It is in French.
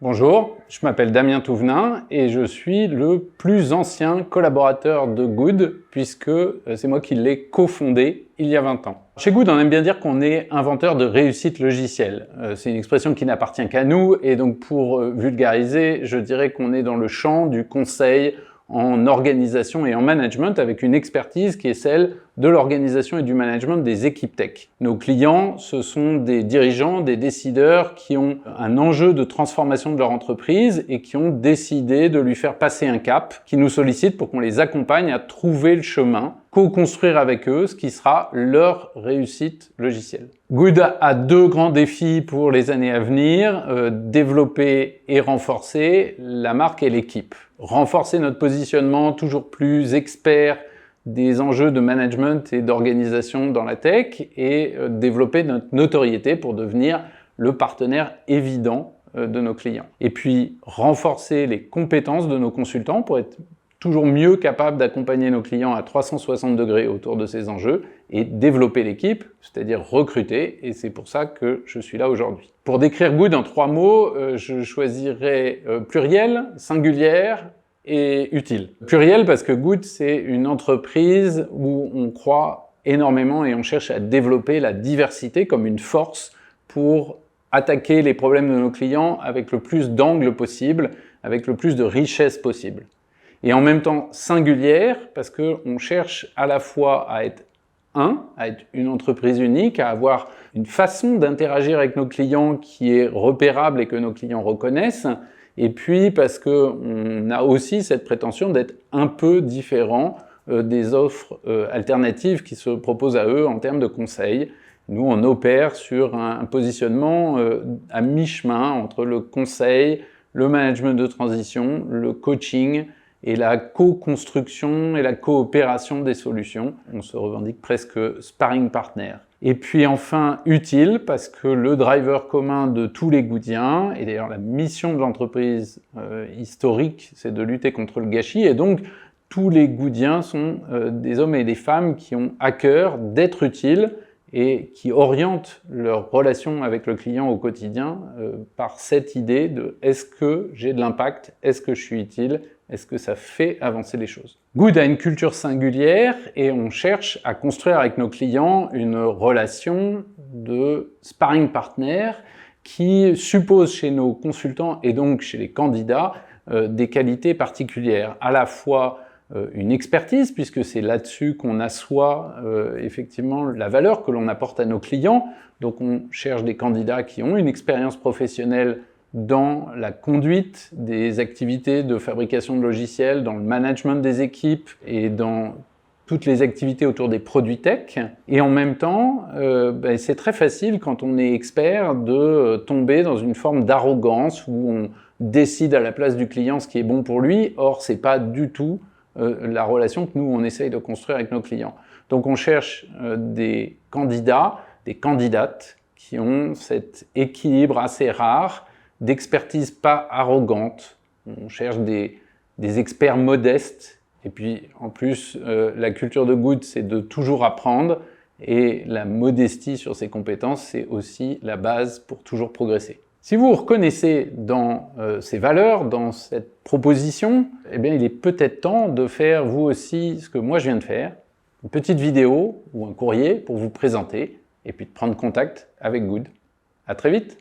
Bonjour, je m'appelle Damien Touvenin et je suis le plus ancien collaborateur de Good puisque c'est moi qui l'ai cofondé il y a 20 ans. Chez Good, on aime bien dire qu'on est inventeur de réussite logicielle. C'est une expression qui n'appartient qu'à nous et donc pour vulgariser, je dirais qu'on est dans le champ du conseil en organisation et en management avec une expertise qui est celle de l'organisation et du management des équipes tech. Nos clients, ce sont des dirigeants, des décideurs qui ont un enjeu de transformation de leur entreprise et qui ont décidé de lui faire passer un cap, qui nous sollicitent pour qu'on les accompagne à trouver le chemin, co-construire avec eux ce qui sera leur réussite logicielle. Good a deux grands défis pour les années à venir, développer et renforcer la marque et l'équipe. Renforcer notre positionnement toujours plus expert des enjeux de management et d'organisation dans la tech et développer notre notoriété pour devenir le partenaire évident de nos clients. Et puis renforcer les compétences de nos consultants pour être toujours mieux capable d'accompagner nos clients à 360 degrés autour de ces enjeux et développer l'équipe, c'est-à-dire recruter, et c'est pour ça que je suis là aujourd'hui. Pour décrire Good en 3 mots, je choisirais pluriel, singulière et utile. Pluriel parce que Good, c'est une entreprise où on croit énormément et on cherche à développer la diversité comme une force pour attaquer les problèmes de nos clients avec le plus d'angles possible, avec le plus de richesse possible. Et en même temps singulière parce qu'on cherche à la fois à être une entreprise unique, à avoir une façon d'interagir avec nos clients qui est repérable et que nos clients reconnaissent, et puis parce qu'on a aussi cette prétention d'être un peu différent des offres alternatives qui se proposent à eux en termes de conseils. Nous, on opère sur un positionnement à mi-chemin entre le conseil, le management de transition, le coaching et la co-construction et la coopération des solutions. On se revendique presque sparring partner. Et puis enfin, utile, parce que le driver commun de tous les Goodiens, et d'ailleurs la mission de l'entreprise historique, c'est de lutter contre le gâchis, et donc tous les Goodiens sont des hommes et des femmes qui ont à cœur d'être utiles et qui orientent leur relation avec le client au quotidien par cette idée de est-ce que j'ai de l'impact, est-ce que je suis utile, est-ce que ça fait avancer les choses. Good a une culture singulière et on cherche à construire avec nos clients une relation de sparring partner qui suppose chez nos consultants et donc chez les candidats des qualités particulières, à la fois une expertise, puisque c'est là-dessus qu'on assoit effectivement la valeur que l'on apporte à nos clients. Donc on cherche des candidats qui ont une expérience professionnelle dans la conduite des activités de fabrication de logiciels, dans le management des équipes et dans toutes les activités autour des produits tech. Et en même temps, c'est très facile quand on est expert de tomber dans une forme d'arrogance où on décide à la place du client ce qui est bon pour lui. Or, c'est pas du tout la relation que nous, on essaye de construire avec nos clients. Donc on cherche des candidats, des candidates qui ont cet équilibre assez rare d'expertise pas arrogante. On cherche des experts modestes. Et puis, en plus, la culture de Good, c'est de toujours apprendre. Et la modestie sur ses compétences, c'est aussi la base pour toujours progresser. Si vous vous reconnaissez dans ces valeurs, dans cette proposition, eh bien, il est peut-être temps de faire vous aussi ce que moi je viens de faire, une petite vidéo ou un courrier pour vous présenter et puis de prendre contact avec Good. À très vite!